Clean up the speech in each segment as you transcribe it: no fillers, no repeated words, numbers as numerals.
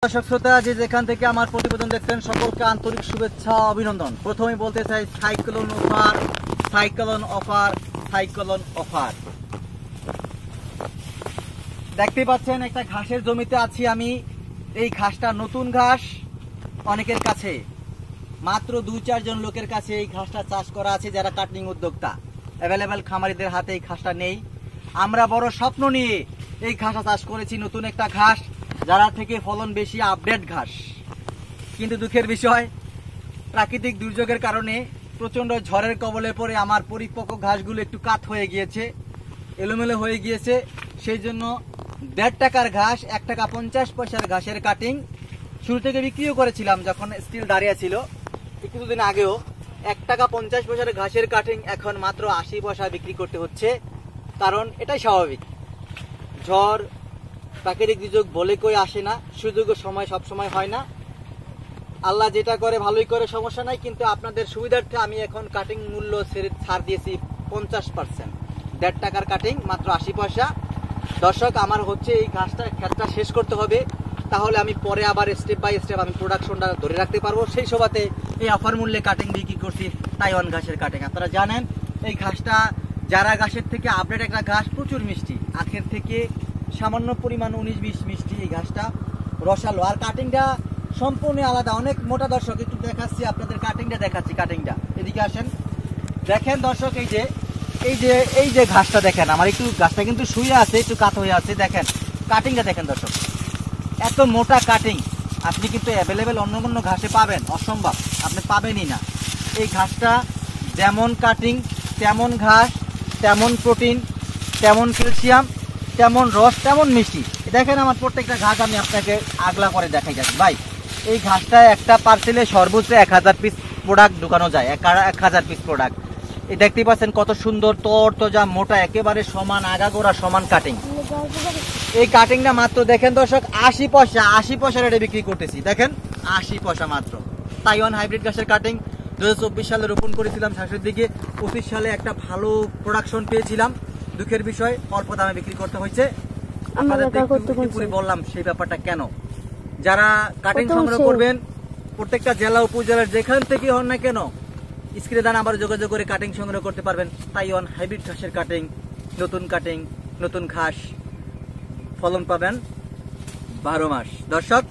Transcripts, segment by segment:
দর্শক শ্রোতা যে যেখান থেকে আমার প্রতিবেদন দেখছেন সকলকে আন্তরিক শুভেচ্ছা অভিনন্দন। প্রথমেই বলতে চাই cyclone offer, cyclone offer, cyclone offer. দেখতে পাচ্ছেন একটা ঘাসের জমিতে আছি আমি। এই ঘাসটা নতুন ঘাস, অনেকের কাছে মাত্র 2-4 জন লোকের কাছে এই ঘাসটা চাষ করা আছে যারা কাটিং উদ্যোক্তা। অ্যাভেলেবেল খামারিদের হাতে এই ঘাসটা নেই। আমরা বড় স্বপ্ন নিয়ে এই ঘাসটা চাষ করেছি, নতুন একটা ঘাস যারা থেকে ফলন বেশি, আপডেট ঘাস। কিন্তু দুঃখের বিষয়, প্রাকৃতিক দুর্যোগের কারণে প্রচন্ড ঝড়ের কবলে পড়ে আমার পরিপক্ক ঘাসগুলো একটু কাত হয়ে গিয়েছে, এলোমেলো হয়ে গিয়েছে। সেই জন্য 1.5 টাকার ঘাস 1 টাকা 50 পয়সার ঘাসের কাটিং শুরু থেকে বিক্রিও করেছিলাম যখন স্টিল দাঁড়িয়ে ছিল কিছুদিন আগেও। 1 টাকা 50 পয়সার ঘাসের কাটিং এখন মাত্র 80 পয়সা বিক্রি করতে হচ্ছে। কারণ এটাই স্বাভাবিক, ঝড় প্রাকৃতিক দুর্যোগ বলে কই আসে না, সুযোগ সময় সব সময় হয় না। আল্লাহ যেটা করে ভালোই করে, সমস্যা নাই। কিন্তু আপনাদের সুবিধার্থে আমি এখন কাটিং মূল্য ছাড় দিয়েছি 50%। 1.5 টাকার কাটিং মাত্র 80 পয়সা। দর্শক, আমার হচ্ছে এই ঘাসটা ক্ষেতটা শেষ করতে হবে, তাহলে আমি পরে আবার স্টেপ বাই স্টেপ আমি প্রোডাকশনটা ধরে রাখতে পারবো। সেই সবাতে এই অফার মূল্যে কাটিং বিক্রি করছি তাইওয়ান ঘাসের কাটিং। আপনারা জানেন এই ঘাসটা যারা ঘাসের থেকে আপডেট একটা ঘাস, প্রচুর মিষ্টি, আখের থেকে সামান্য পরিমাণ 19-20 মিষ্টি এই ঘাসটা, রসালো। আর কাটিংটা সম্পূর্ণ আলাদা, অনেক মোটা। দর্শক একটু দেখাচ্ছি আপনাদের, কাটিংটা দেখাচ্ছি। কাটিংটা এদিকে আসেন, দেখেন দর্শক, এই যে ঘাসটা দেখেন, আমার একটু ঘাসটা কিন্তু শুয়ে আছে, একটু কাত হয়ে আছে। দেখেন কাটিংটা দেখেন দর্শক, এত মোটা কাটিং আপনি কিন্তু অ্যাভেলেবেল অন্য ঘাসে পাবেন অসম্ভব, আপনি পাবেনই না। এই ঘাসটা যেমন কাটিং তেমন ঘাস, তেমন প্রোটিন, তেমন ক্যালসিয়াম, তেমন রস, তেমন মিষ্টি। দেখেন আমার প্রত্যেকটা ঘাস আমি আপনাকে আগলা করে দেখাই যাচ্ছি ভাই। এই ঘাসটা একটা পার্সেলে সর্বোচ্চ 1000 পিস প্রোডাক্ট ঢুকানো যায়, 1000 পিস প্রোডাক্ট। এই দেখতেই পাচ্ছেন কত সুন্দর তরতাজা মোটা, একেবারে সমান আগাগোড়া সমান কাটিং। এই কাটিংটা মাত্র দেখেন দর্শক 80 পয়সা, 80 পয়সা রেটে বিক্রি করতেছি। দেখেন 80 পয়সা মাত্র। তাইওয়ান হাইব্রিড ঘাসের কাটিং 2024 সালে রোপণ করেছিলাম, শেষের দিকে 25 সালে একটা ভালো প্রোডাকশন পেয়েছিলাম। দুঃখের বিষয় অল্প দামে বিক্রি করতে হয়েছে। বললাম সেই ব্যাপারটা কেন। যারা কাটিং সংগ্রহ করবেন প্রত্যেকটা জেলা উপজেলার যেখান থেকে হন না কেন, স্ক্রিনে দান আবার যোগাযোগ করে কাটিং সংগ্রহ করতে পারবেন। তাইওয়ান হাইব্রিড ঘাসের কাটিং, নতুন ঘাস, ফলন পাবেন 12 মাস। দর্শক,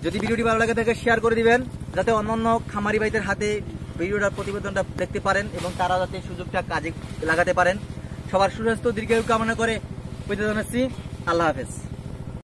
যদি ভিডিওটি ভালো লাগে থাকে শেয়ার করে দিবেন, যাতে অন্যান্য খামারি ভাইদের হাতে ভিডিওটার প্রতিবেদনটা দেখতে পারেন এবং তারা যাতে সুযোগটা কাজে লাগাতে পারেন। সবার সুস্বাস্থ্য দীর্ঘায়ু কামনা করে বিদায় জানাচ্ছি। আল্লাহ হাফেজ।